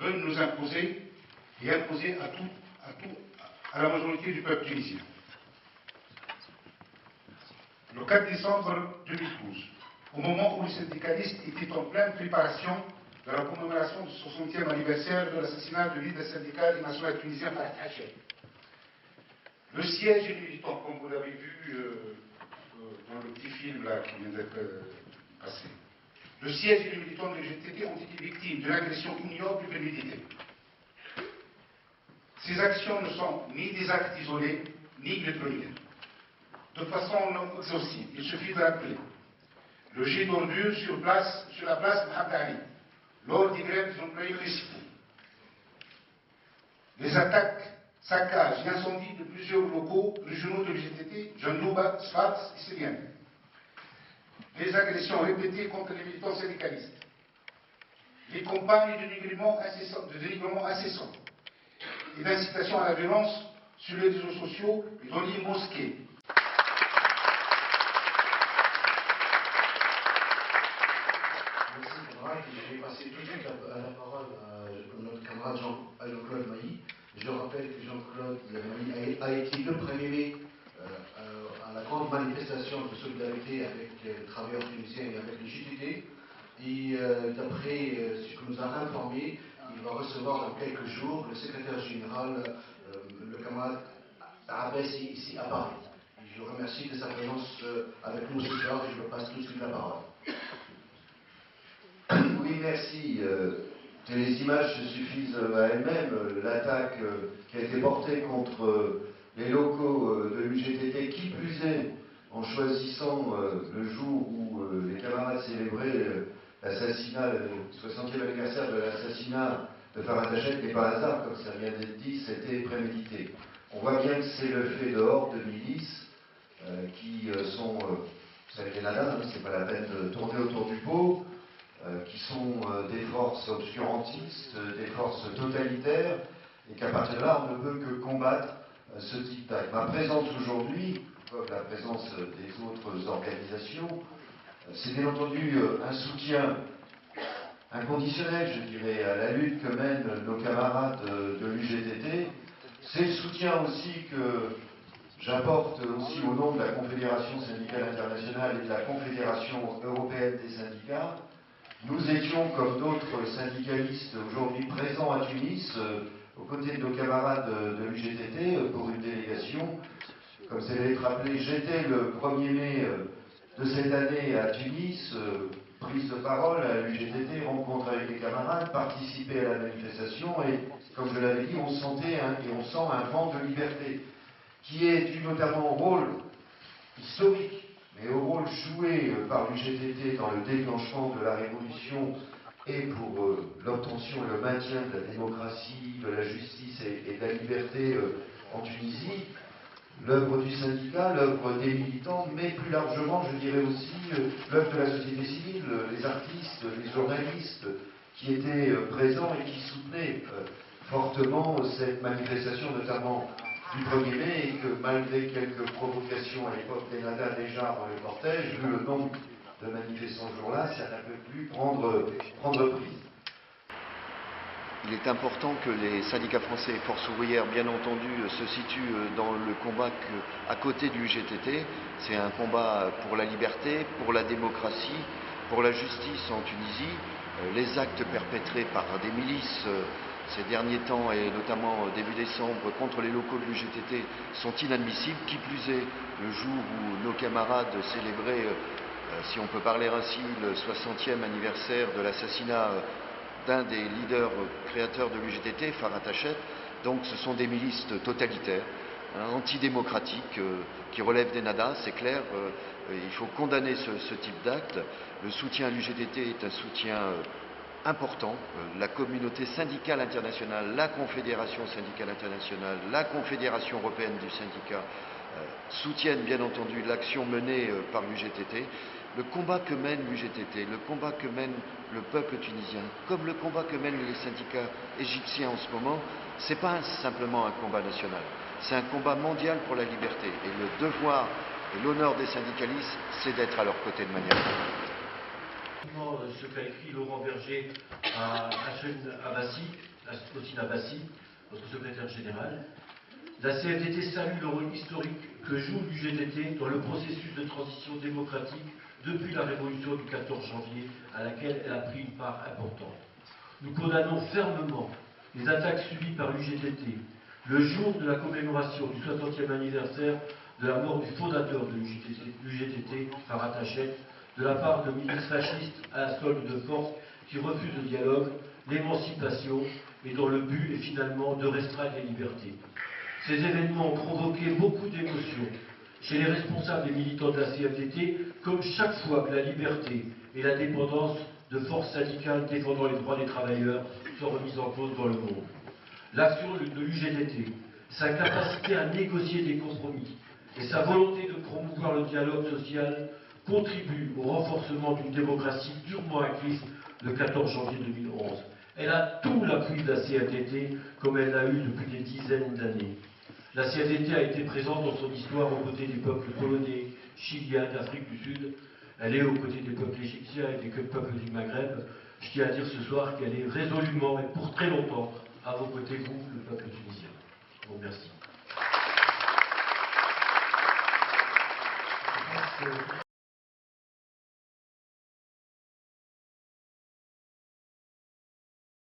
veulent nous imposer et imposer à la majorité du peuple tunisien. Le 4 décembre 2012, au moment où les syndicalistes étaient en pleine préparation de la commémoration du 60e anniversaire de l'assassinat du leader syndical et national tunisien Farhat. Le siège et les militants, comme vous l'avez vu dans le petit film là, qui vient d'être passé, le siège et les militants de l'UGTT ont été victimes d'une agression ignoble et préméditée. Ces actions ne sont ni des actes isolés, ni gratuits. De façon non exhaustive, il suffit de rappeler le jet d'ordures sur la place Mohamed Ali, lors des grèves des employés municipaux, les attaques, saccages et incendies de plusieurs locaux régionaux de l'UGTT, Jandouba, Sfax et Syrienne, les agressions répétées contre les militants syndicalistes, les campagnes de dénigrement incessant et d'incitation à la violence sur les réseaux sociaux et dans les mosquées. Merci camarade. Je vais passer tout de suite la parole à notre camarade Jean-Claude Mailly. Je rappelle que Jean-Claude Mailly a été le 1er mai à la grande manifestation de solidarité avec les travailleurs tunisiens et avec les JTT. Et d'après ce que nous a informé, il va recevoir dans quelques jours le secrétaire général, le camarade Arabès, ici à Paris. Et je le remercie de sa présence avec nous ce soir et je lui passe tout de suite la parole. Oui, merci. Que les images se suffisent à elles-mêmes. L'attaque qui a été portée contre les locaux de l'UGTT, qui plus est, en choisissant le jour où les camarades célébraient l'assassinat, le 60e anniversaire de l'assassinat de Farhat Hachet, n'est pas hasard, comme ça vient d'être dit, c'était prémédité. On voit bien que c'est le fait de hordes de milices qui sont, vous savez, les nanas, hein, c'est pas la peine de tourner autour du pot, qui sont des forces obscurantistes, des forces totalitaires, et qu'à partir de là, on ne peut que combattre ce type d'acte. Ma présence aujourd'hui, comme la présence des autres organisations, c'est bien entendu un soutien inconditionnel, je dirais, à la lutte que mènent nos camarades de l'UGTT. C'est le soutien aussi que j'apporte aussi au nom de la Confédération syndicale internationale et de la Confédération européenne des syndicats. Nous étions, comme d'autres syndicalistes aujourd'hui présents à Tunis, aux côtés de nos camarades de l'UGTT, pour une délégation. Comme ça vient d'être rappelé, j'étais le 1er mai de cette année à Tunis, prise de parole à l'UGTT, rencontre avec les camarades, participer à la manifestation, et comme je l'avais dit, on sentait et on sent un vent de liberté, qui est dû notamment au rôle historique, mais au rôle joué par l'UGTT dans le déclenchement de la révolution et pour l'obtention et le maintien de la démocratie, de la justice et de la liberté en Tunisie, l'œuvre du syndicat, l'œuvre des militants, mais plus largement, je dirais aussi, l'œuvre de la société civile, les artistes, les journalistes qui étaient présents et qui soutenaient fortement cette manifestation, notamment du 1er mai, et que malgré quelques provocations à l'époque des nadas déjà dans le cortège, vu le nombre de manifestants ce jour-là, ça n'a plus prendre prise. Il est important que les syndicats français et forces ouvrières, bien entendu, se situent dans le combat à côté du UGTT. C'est un combat pour la liberté, pour la démocratie, pour la justice en Tunisie. Les actes perpétrés par des milices ces derniers temps, et notamment début décembre, contre les locaux de l'UGTT sont inadmissibles. Qui plus est, le jour où nos camarades célébraient, si on peut parler ainsi, le 60e anniversaire de l'assassinat d'un des leaders créateurs de l'UGTT, Farhat Hachet. Donc ce sont des milices totalitaires, antidémocratiques, qui relèvent des nadas, c'est clair. Il faut condamner ce type d'acte. Le soutien à l'UGTT est un soutien important. La communauté syndicale internationale, la Confédération syndicale internationale, la Confédération européenne du syndicat soutiennent bien entendu l'action menée par l'UGTT. Le combat que mène l'UGTT, le combat que mène le peuple tunisien, comme le combat que mènent les syndicats égyptiens en ce moment, ce n'est pas simplement un combat national, c'est un combat mondial pour la liberté. Et le devoir Et l'honneur des syndicalistes, c'est d'être à leur côté de manière Ce qu'a écrit Laurent Berger à Hachem Abbassi, à Spotin Abbassi, notre secrétaire général. La CFDT salue le rôle historique que joue l'UGTT dans le processus de transition démocratique depuis la révolution du 14 janvier, à laquelle elle a pris une part importante. Nous condamnons fermement les attaques subies par l'UGTT le jour de la commémoration du 60e anniversaire de la mort du fondateur de l'UGTT, Farhat Hachem, de la part de milices fascistes à la solde de force qui refusent le dialogue, l'émancipation et dont le but est finalement de restreindre les libertés. Ces événements ont provoqué beaucoup d'émotions chez les responsables et militants de la CFDT, comme chaque fois que la liberté et l'indépendance de forces syndicales défendant les droits des travailleurs sont remises en cause dans le monde. L'action de l'UGTT, sa capacité à négocier des compromis et sa volonté de promouvoir le dialogue social contribuent au renforcement d'une démocratie durement acquise le 14 janvier 2011. Elle a tout l'appui de la CFDT comme elle l'a eu depuis des dizaines d'années. La CFDT a été présente dans son histoire aux côtés des peuples polonais, chiliens, d'Afrique du Sud. Elle est aux côtés des peuples égyptiens et des peuples du Maghreb. Je tiens à dire ce soir qu'elle est résolument et pour très longtemps à vos côtés, vous, le peuple tunisien. Je vous remercie.